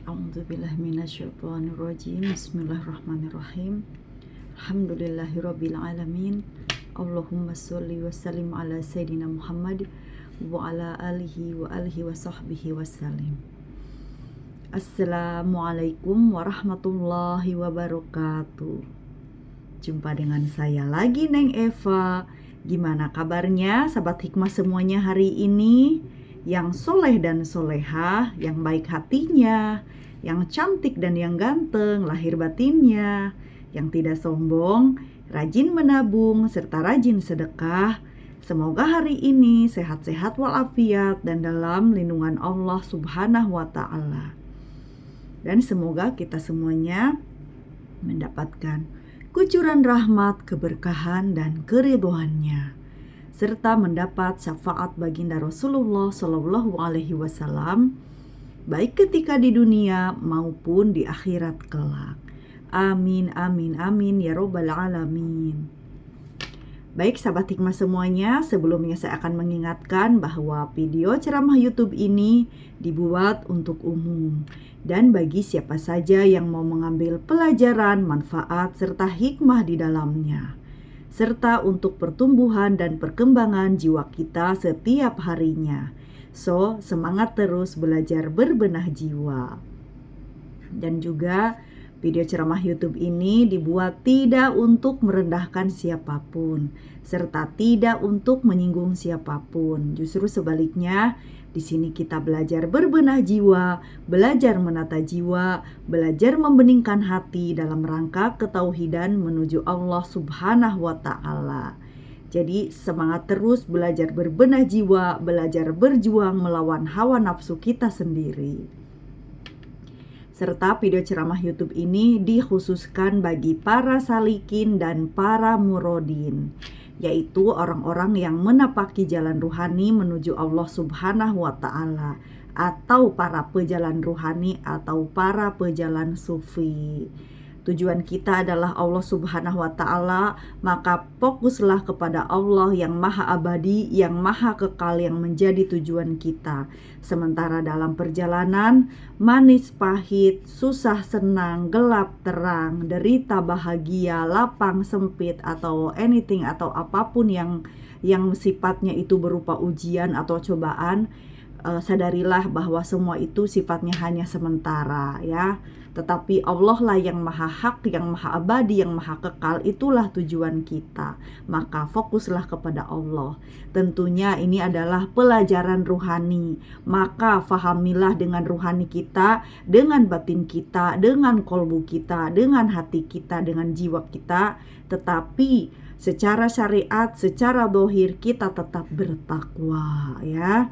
A'udzubillahi minasyaitonirrajim. Bismillahirrahmanirrahim. Alhamdulillahirabbil alamin. Allahumma sholli wa sallim ala sayyidina Muhammad wa ala alihi wa sahbihi wasallim. Assalamualaikum warahmatullahi wabarakatuh. Jumpa dengan saya lagi, Neng Eva. Gimana kabarnya sahabat hikmah semuanya hari ini? Yang soleh dan solehah, yang baik hatinya, yang cantik dan yang ganteng lahir batinnya, yang tidak sombong, rajin menabung, serta rajin sedekah. Semoga hari ini sehat-sehat walafiat dan dalam lindungan Allah Subhanahu wa Ta'ala. Dan semoga kita semuanya mendapatkan kucuran rahmat, keberkahan, dan keridhoannya, serta mendapat syafaat baginda Rasulullah Shallallahu Alaihi Wasallam, baik ketika di dunia maupun di akhirat kelak. Amin, amin, amin, ya robbal alamin. Baik sahabat hikmah semuanya, sebelumnya saya akan mengingatkan bahwa video ceramah YouTube ini dibuat untuk umum dan bagi siapa saja yang mau mengambil pelajaran, manfaat, serta hikmah di dalamnya, serta untuk pertumbuhan dan perkembangan jiwa kita setiap harinya. So, semangat terus belajar berbenah jiwa. Dan juga video ceramah YouTube ini dibuat tidak untuk merendahkan siapapun, serta tidak untuk menyinggung siapapun. Justru sebaliknya, di sini kita belajar berbenah jiwa, belajar menata jiwa, belajar membeningkan hati dalam rangka ketauhidan menuju Allah Subhanahu wa Ta'ala. Jadi semangat terus belajar berbenah jiwa, belajar berjuang melawan hawa nafsu kita sendiri. Serta video ceramah YouTube ini dikhususkan bagi para salikin dan para murodin, yaitu orang-orang yang menapaki jalan ruhani menuju Allah Subhanahu wa Ta'ala, atau para pejalan ruhani atau para pejalan sufi. Tujuan kita adalah Allah Subhanahu wa Ta'ala, maka fokuslah kepada Allah yang maha abadi, yang maha kekal, yang menjadi tujuan kita. Sementara dalam perjalanan, manis pahit, susah senang, gelap terang, derita bahagia, lapang sempit, atau anything atau apapun yang sifatnya itu berupa ujian atau cobaan, sadarilah bahwa semua itu sifatnya hanya sementara, ya. Tetapi Allah lah yang maha hak, yang maha abadi, yang maha kekal. Itulah tujuan kita. Maka fokuslah kepada Allah. Tentunya ini adalah pelajaran ruhani. Maka fahamilah dengan ruhani kita, dengan batin kita, dengan kolbu kita, dengan hati kita, dengan jiwa kita. Tetapi secara syariat, secara dohir kita tetap bertakwa, ya.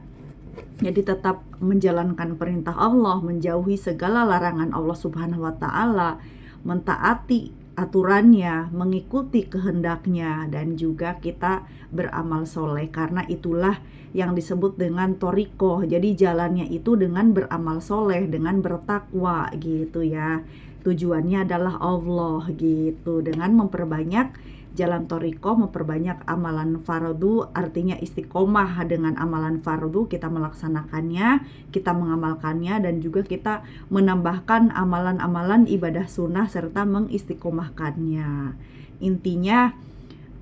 Jadi tetap menjalankan perintah Allah, menjauhi segala larangan Allah Subhanahu wa Ta'ala, mentaati aturannya, mengikuti kehendaknya, dan juga kita beramal soleh, karena itulah yang disebut dengan thoriqoh. Jadi jalannya itu dengan beramal soleh, dengan bertakwa gitu ya. Tujuannya adalah Allah gitu, dengan memperbanyak jalan thoriqoh, memperbanyak amalan fardu, artinya istiqomah dengan amalan fardu, kita melaksanakannya, kita mengamalkannya, dan juga kita menambahkan amalan-amalan ibadah sunnah serta mengistiqomahkannya. Intinya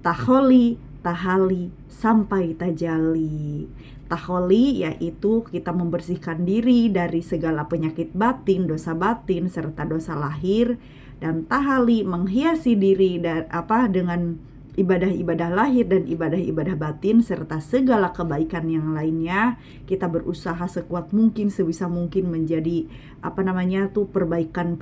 taholi, tahali, sampai tajali. Taholi yaitu kita membersihkan diri dari segala penyakit batin, dosa batin, serta dosa lahir. Dan tahali menghiasi diri dengan ibadah-ibadah lahir dan ibadah-ibadah batin serta segala kebaikan yang lainnya. Kita berusaha sekuat mungkin, sebisa mungkin menjadi perbaikan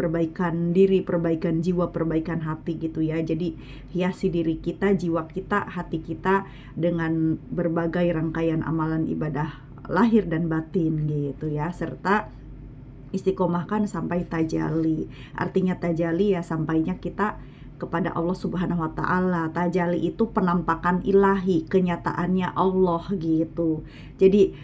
diri, perbaikan jiwa, perbaikan hati gitu ya. Jadi hiasi diri kita, jiwa kita, hati kita dengan berbagai rangkaian amalan ibadah lahir dan batin gitu ya, serta istiqomahkan sampai tajali. Artinya tajali ya sampainya kita kepada Allah Subhanahu wa Ta'ala. Tajali itu penampakan ilahi, kenyataannya Allah gitu. Jadi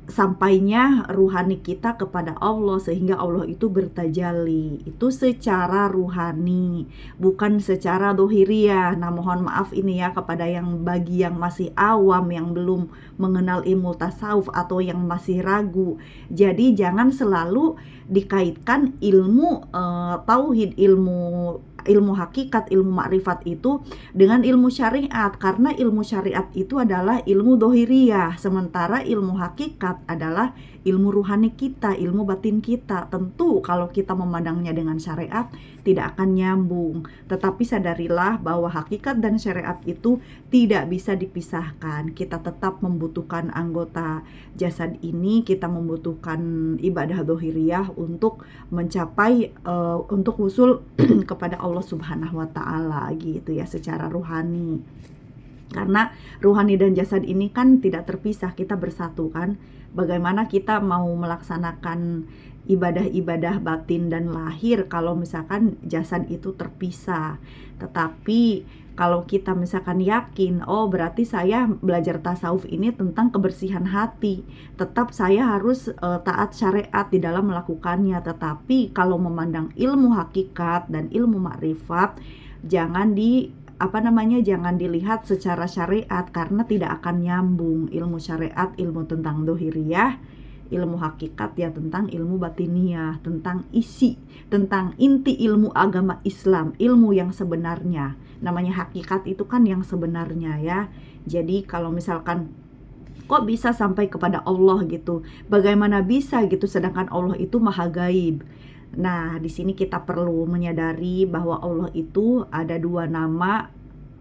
sampainya ruhani kita kepada Allah sehingga Allah itu bertajalli. Itu secara ruhani, bukan secara dohiriyah. Nah, mohon maaf ini ya kepada bagi yang masih awam, yang belum mengenal ilmu tasawuf atau yang masih ragu. Jadi jangan selalu dikaitkan ilmu tauhid, ilmu hakikat, ilmu makrifat itu dengan ilmu syariat, karena ilmu syariat itu adalah ilmu dohiriyah, sementara ilmu hakikat adalah ilmu ruhani kita, ilmu batin kita. Tentu kalau kita memandangnya dengan syariat tidak akan nyambung, tetapi sadarilah bahwa hakikat dan syariat itu tidak bisa dipisahkan. Kita tetap membutuhkan anggota jasad ini, kita membutuhkan ibadah dohiriyah untuk mencapai untuk usul kepada Allah Subhanahu wa Ta'ala gitu ya, secara ruhani. Karena ruhani dan jasad ini kan tidak terpisah, kita bersatu kan. Bagaimana kita mau melaksanakan ibadah-ibadah batin dan lahir kalau misalkan jasad itu terpisah. Tetapi kalau kita misalkan yakin, oh berarti saya belajar tasawuf ini tentang kebersihan hati, tetap saya harus taat syariat di dalam melakukannya. Tetapi kalau memandang ilmu hakikat dan ilmu makrifat, jangan jangan dilihat secara syariat, karena tidak akan nyambung. Ilmu syariat ilmu tentang dohiriyah, ilmu hakikat ya tentang ilmu batiniyah, tentang tentang inti ilmu agama Islam, ilmu yang sebenarnya. Namanya hakikat itu kan yang sebenarnya ya. Jadi kalau misalkan kok bisa sampai kepada Allah gitu, bagaimana bisa gitu, sedangkan Allah itu maha gaib. Nah, di sini kita perlu menyadari bahwa Allah itu ada dua nama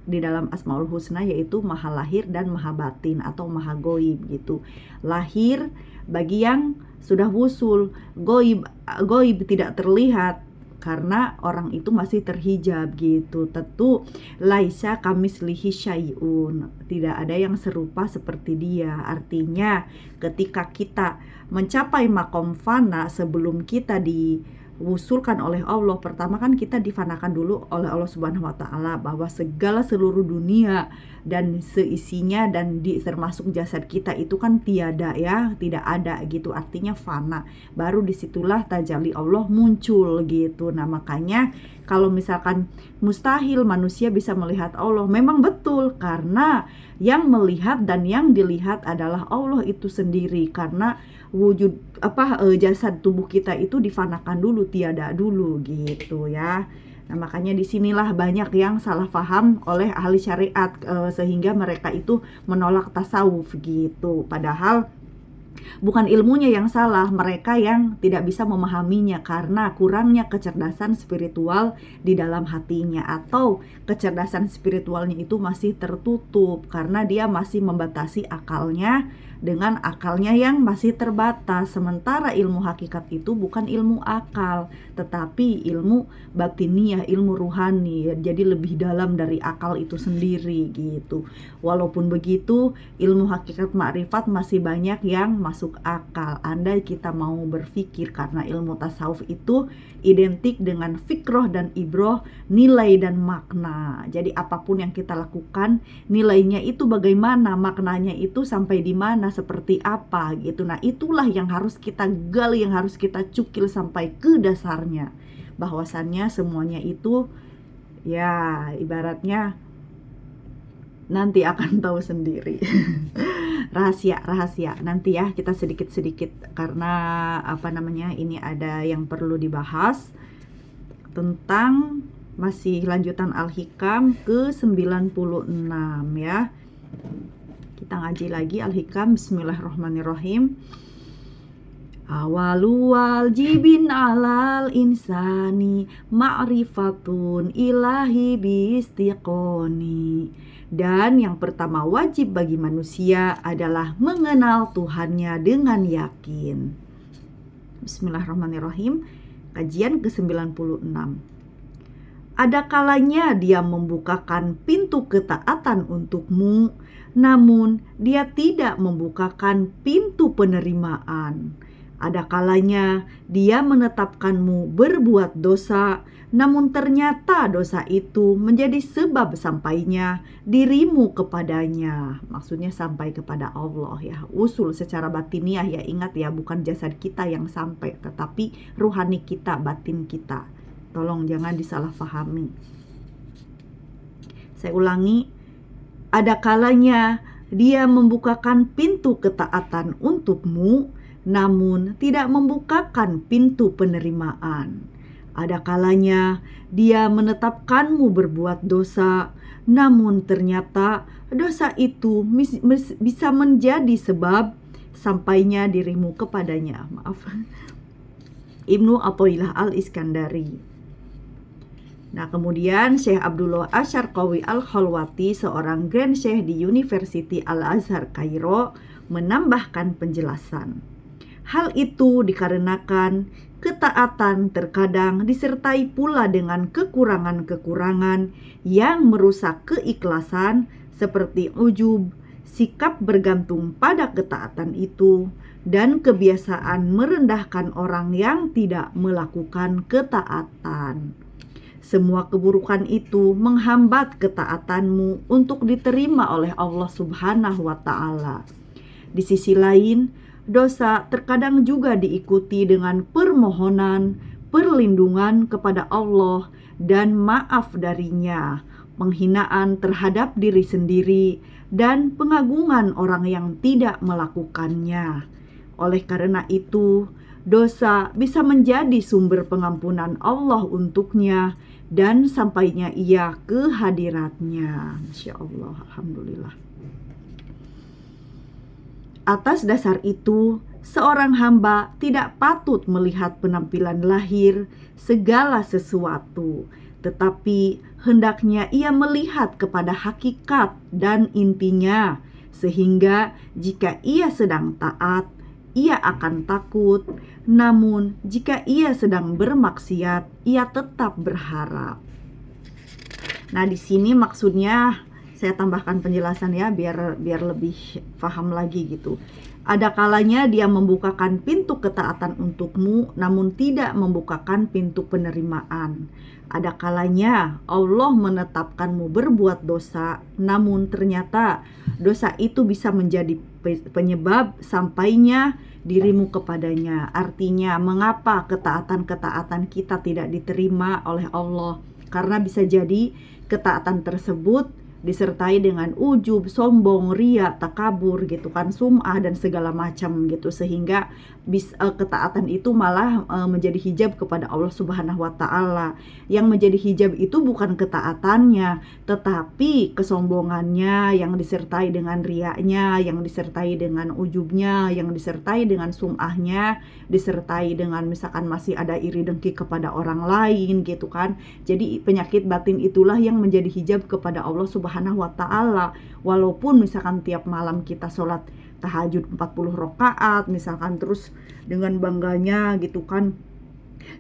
di dalam Asmaul Husna, yaitu maha lahir dan maha batin atau maha goib gitu. Lahir bagi yang sudah wusul, goib tidak terlihat karena orang itu masih terhijab gitu. Tentu laisa kamislihi syai'un, tidak ada yang serupa seperti dia. Artinya ketika kita mencapai makom fana, sebelum kita diwusulkan oleh Allah, pertama kan kita difanakan dulu oleh Allah Subhanahu wa Ta'ala, bahwa segala seluruh dunia dan seisinya dan termasuk jasad kita itu kan tiada ya, tidak ada gitu, artinya fana. Baru disitulah tajalli Allah muncul gitu. Nah makanya kalau misalkan mustahil manusia bisa melihat Allah, memang betul, karena yang melihat dan yang dilihat adalah Allah itu sendiri. Karena wujud jasad tubuh kita itu difanakan dulu, tiada dulu gitu ya. Nah makanya disinilah banyak yang salah paham oleh ahli syariat, sehingga mereka itu menolak tasawuf gitu. Padahal bukan ilmunya yang salah, mereka yang tidak bisa memahaminya karena kurangnya kecerdasan spiritual di dalam hatinya, atau kecerdasan spiritualnya itu masih tertutup karena dia masih membatasi akalnya dengan akalnya yang masih terbatas. Sementara ilmu hakikat itu bukan ilmu akal, tetapi ilmu batiniyah, ilmu ruhani, jadi lebih dalam dari akal itu sendiri gitu. Walaupun begitu, ilmu hakikat makrifat masih banyak yang masuk akal andai kita mau berpikir, karena ilmu tasawuf itu identik dengan fikroh dan ibroh, nilai dan makna. Jadi apapun yang kita lakukan, nilainya itu bagaimana, maknanya itu sampai di mana, seperti apa gitu. Nah itulah yang harus kita gali, yang harus kita cukil sampai ke dasarnya, bahwasannya semuanya itu ya ibaratnya nanti akan tahu sendiri. rahasia nanti ya, kita sedikit-sedikit, karena ini ada yang perlu dibahas tentang masih lanjutan Al-Hikam ke 96 ya. Kita ngaji lagi Al-Hikam. Bismillahirrahmanirrahim. Awalu wajibin alal insani ma'rifatun ilahi biistiqoni. Dan yang pertama wajib bagi manusia adalah mengenal Tuhannya dengan yakin. Bismillahirrahmanirrahim. Kajian ke-96. Ada kalanya dia membukakan pintu ketaatan untukmu, namun dia tidak membukakan pintu penerimaan. Ada kalanya Dia menetapkanmu berbuat dosa, namun ternyata dosa itu menjadi sebab sampainya dirimu kepadanya. Maksudnya sampai kepada Allah ya. Usul secara batiniah ya, ingat ya, bukan jasad kita yang sampai, tetapi ruhani kita, batin kita. Tolong jangan disalahpahami. Saya ulangi, ada kalanya Dia membukakan pintu ketaatan untukmu, namun tidak membukakan pintu penerimaan. Ada kalanya Dia menetapkanmu berbuat dosa, namun ternyata dosa itu bisa menjadi sebab sampainya dirimu kepadanya. Maaf. Ibnu Athaillah Al-Iskandari. Nah, kemudian Syekh Abdullah Asyarqawi Al-Khalwati, seorang Grand Syekh di University Al-Azhar Kairo, menambahkan penjelasan. Hal itu dikarenakan ketaatan terkadang disertai pula dengan kekurangan-kekurangan yang merusak keikhlasan, seperti ujub, sikap bergantung pada ketaatan itu, dan kebiasaan merendahkan orang yang tidak melakukan ketaatan. Semua keburukan itu menghambat ketaatanmu untuk diterima oleh Allah Subhanahu wa Ta'ala. Di sisi lain, dosa terkadang juga diikuti dengan permohonan, perlindungan kepada Allah, dan maaf darinya, penghinaan terhadap diri sendiri, dan pengagungan orang yang tidak melakukannya. Oleh karena itu, dosa bisa menjadi sumber pengampunan Allah untuknya dan sampainya ia ke hadiratnya. Masya Allah, Alhamdulillah. Atas dasar itu, seorang hamba tidak patut melihat penampilan lahir segala sesuatu, tetapi hendaknya ia melihat kepada hakikat dan intinya, sehingga jika ia sedang taat, ia akan takut, namun jika ia sedang bermaksiat, ia tetap berharap. Nah, di sini maksudnya saya tambahkan penjelasan ya, biar lebih paham lagi gitu. Ada kalanya Dia membukakan pintu ketaatan untukmu, namun tidak membukakan pintu penerimaan. Ada kalanya Allah menetapkanmu berbuat dosa, namun ternyata dosa itu bisa menjadi penyebab sampainya dirimu kepadanya. Artinya, mengapa ketaatan-ketaatan kita tidak diterima oleh Allah? Karena bisa jadi ketaatan tersebut disertai dengan ujub, sombong, ria, takabur gitu kan, sum'ah dan segala macam gitu, sehingga ketaatan itu malah menjadi hijab kepada Allah Subhanahu wa Ta'ala. Yang menjadi hijab itu bukan ketaatannya, tetapi kesombongannya yang disertai dengan riaknya, yang disertai dengan ujubnya, yang disertai dengan sum'ahnya, disertai dengan misalkan masih ada iri dengki kepada orang lain gitu kan. Jadi penyakit batin itulah yang menjadi hijab kepada Allah Subhanahu wa Ta'ala. Walaupun misalkan tiap malam kita sholat tahajud 40 rakaat misalkan, terus dengan bangganya gitu kan,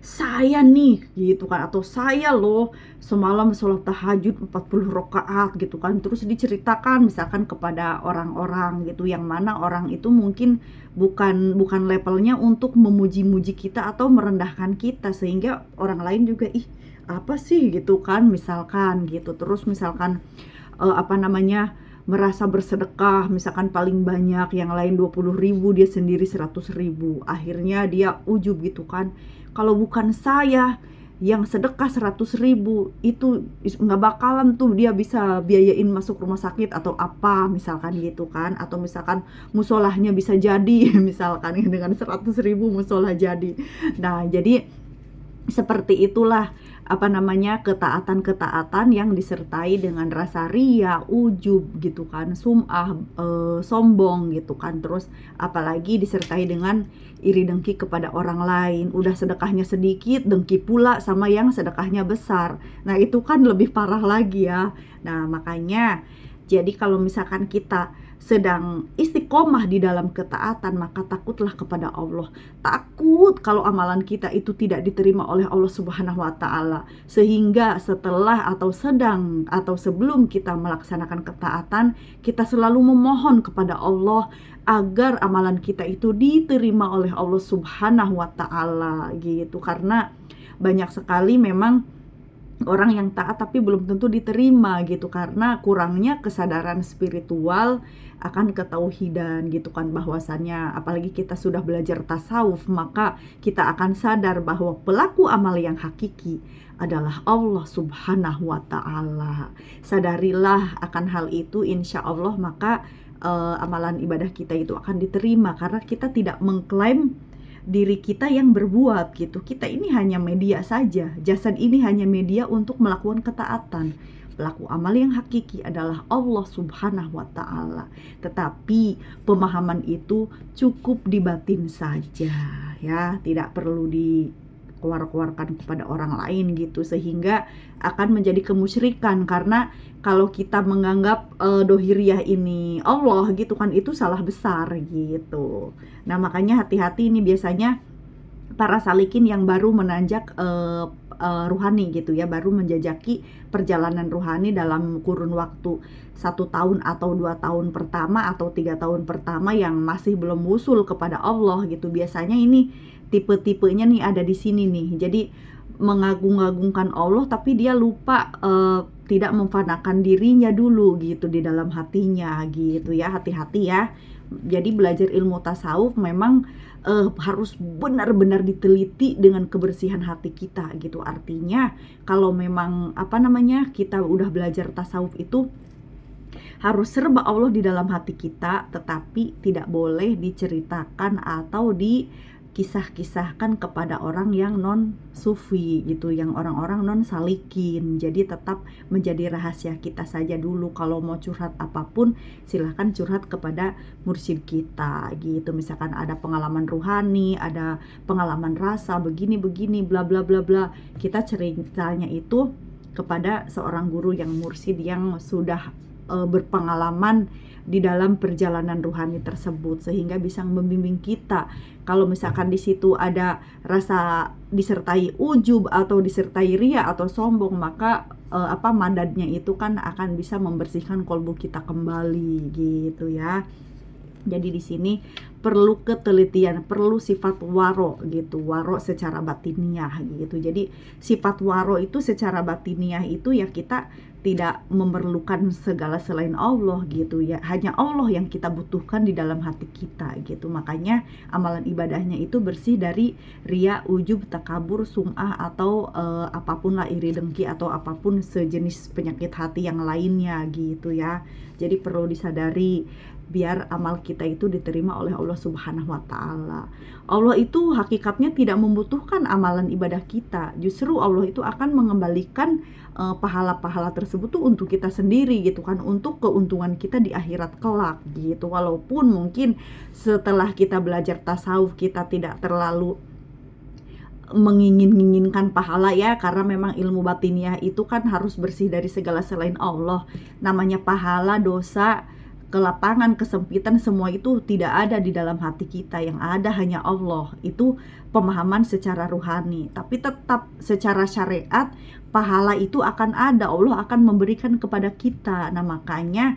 saya nih gitu kan, atau saya loh semalam sholat tahajud 40 rakaat gitu kan, terus diceritakan misalkan kepada orang-orang gitu, yang mana orang itu mungkin bukan levelnya untuk memuji-muji kita atau merendahkan kita, sehingga orang lain juga ih apa sih gitu kan misalkan gitu. Terus misalkan merasa bersedekah misalkan paling banyak, yang lain 20.000, dia sendiri 100.000. Akhirnya dia ujub gitu kan, kalau bukan saya yang sedekah 100.000 itu nggak bakalan tuh dia bisa biayain masuk rumah sakit atau apa misalkan gitu kan. Atau misalkan musolahnya bisa jadi misalkan dengan 100.000 musolah jadi. Nah, jadi seperti itulah ketaatan-ketaatan yang disertai dengan rasa ria, ujub gitu kan, sum'ah, sombong gitu kan. Terus apalagi disertai dengan iri dengki kepada orang lain. Udah sedekahnya sedikit, dengki pula sama yang sedekahnya besar. Nah, itu kan lebih parah lagi ya. Nah, makanya jadi kalau misalkan kita sedang istiqomah di dalam ketaatan, maka takutlah kepada Allah. Takut kalau amalan kita itu tidak diterima oleh Allah Subhanahu wa Ta'ala, sehingga setelah atau sedang atau sebelum kita melaksanakan ketaatan, kita selalu memohon kepada Allah agar amalan kita itu diterima oleh Allah Subhanahu wa Ta'ala gitu. Karena banyak sekali memang orang yang taat tapi belum tentu diterima gitu, karena kurangnya kesadaran spiritual akan ketauhidan gitu kan, bahwasannya apalagi kita sudah belajar tasawuf, maka kita akan sadar bahwa pelaku amal yang hakiki adalah Allah Subhanahu wa Ta'ala. Sadarilah akan hal itu, insya Allah maka amalan ibadah kita itu akan diterima, karena kita tidak mengklaim diri kita yang berbuat gitu. Kita ini hanya media saja. Jasad ini hanya media untuk melakukan ketaatan. Pelaku amal yang hakiki adalah Allah Subhanahu wa Ta'ala. Tetapi pemahaman itu cukup di batin saja ya, tidak perlu dikeluarkan kepada orang lain gitu, sehingga akan menjadi kemusyrikan. Karena kalau kita menganggap dohiriyah ini Allah gitu kan, itu salah besar gitu. Nah makanya hati-hati, ini biasanya para salikin yang baru menanjak ruhani gitu ya, baru menjajaki perjalanan ruhani dalam kurun waktu 1 tahun atau 2 tahun pertama atau 3 tahun pertama yang masih belum wusul kepada Allah gitu. Biasanya ini tipe-tipenya nih ada di sini nih. Jadi mengagung-agungkan Allah tapi dia lupa tidak memfanakan dirinya dulu gitu di dalam hatinya gitu ya. Hati-hati ya. Jadi belajar ilmu tasawuf memang harus benar-benar diteliti dengan kebersihan hati kita gitu. Artinya kalau memang kita udah belajar tasawuf itu harus serba Allah di dalam hati kita, tetapi tidak boleh diceritakan atau dikisah-kisahkan kepada orang yang non sufi gitu, yang orang-orang non salikin. Jadi tetap menjadi rahasia kita saja dulu. Kalau mau curhat apapun silahkan curhat kepada mursyid kita gitu. Misalkan ada pengalaman ruhani, ada pengalaman rasa begini bla bla bla bla, kita ceritanya itu kepada seorang guru yang mursyid yang sudah berpengalaman di dalam perjalanan ruhani tersebut, sehingga bisa membimbing kita. Kalau misalkan di situ ada rasa disertai ujub atau disertai ria atau sombong, maka madadnya itu kan akan bisa membersihkan kolbu kita kembali gitu ya. Jadi di sini perlu ketelitian, perlu sifat waro gitu, waro secara batiniah gitu. Jadi sifat waro itu secara batiniah itu ya kita tidak memerlukan segala selain Allah gitu ya. Hanya Allah yang kita butuhkan di dalam hati kita gitu. Makanya amalan ibadahnya itu bersih dari ria, ujub, takabur, sum'ah atau apapun lah, iri dengki atau apapun sejenis penyakit hati yang lainnya gitu ya. Jadi perlu disadari biar amal kita itu diterima oleh Allah Subhanahu wa Ta'ala. Allah itu hakikatnya tidak membutuhkan amalan ibadah kita. Justru Allah itu akan mengembalikan pahala-pahala tersebut tuh untuk kita sendiri gitu kan, untuk keuntungan kita di akhirat kelak gitu. Walaupun mungkin setelah kita belajar tasawuf kita tidak terlalu menginginkan pahala ya, karena memang ilmu batiniah itu kan harus bersih dari segala selain Allah. Namanya pahala, dosa, kelapangan, kesempitan, semua itu tidak ada di dalam hati kita. Yang ada hanya Allah. Itu pemahaman secara ruhani. Tapi tetap secara syariat pahala itu akan ada, Allah akan memberikan kepada kita. Nah makanya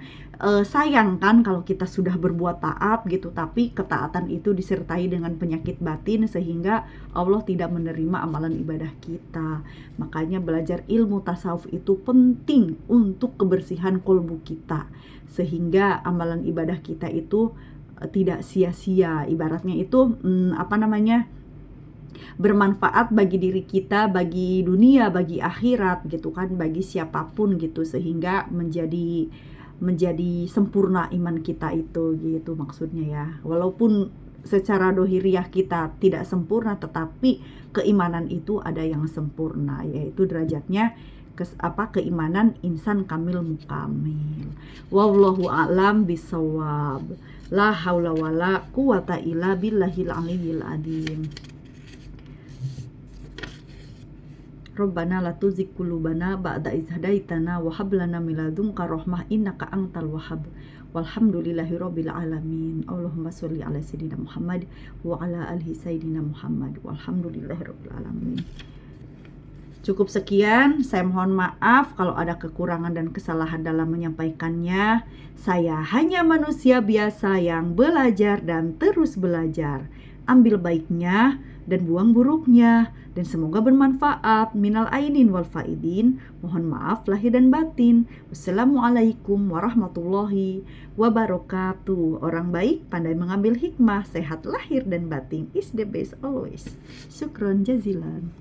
sayang kan kalau kita sudah berbuat taat gitu, tapi ketaatan itu disertai dengan penyakit batin sehingga Allah tidak menerima amalan ibadah kita. Makanya belajar ilmu tasawuf itu penting untuk kebersihan kolbu kita, sehingga amalan ibadah kita itu tidak sia-sia. Ibaratnya itu bermanfaat bagi diri kita, bagi dunia, bagi akhirat gitu kan, bagi siapapun gitu, sehingga menjadi sempurna iman kita itu gitu maksudnya ya. Walaupun secara dohiriyah kita tidak sempurna, tetapi keimanan itu ada yang sempurna, yaitu derajatnya keimanan insan kamil mukamil. Wallahu a'lam bisawab. La haula wala quwata illa billahil aliyyil azim. Rabbana la tuzigh qulubana ba'da idh hadaitana wa hab lana min ladunka rahmah innaka antal wahhab. Walhamdulillahirabbil alamin. Allahumma sholli ala sayyidina Muhammad wa ala alihi sayyidina Muhammad. Walhamdulillahirabbil alamin. Cukup sekian, saya mohon maaf kalau ada kekurangan dan kesalahan dalam menyampaikannya. Saya hanya manusia biasa yang belajar dan terus belajar. Ambil baiknya dan buang buruknya, dan semoga bermanfaat. Minal aidin wal faidin. Mohon maaf lahir dan batin. Wassalamualaikum warahmatullahi wabarakatuh. Orang baik pandai mengambil hikmah, sehat lahir dan batin is the best always. Syukron jazilan.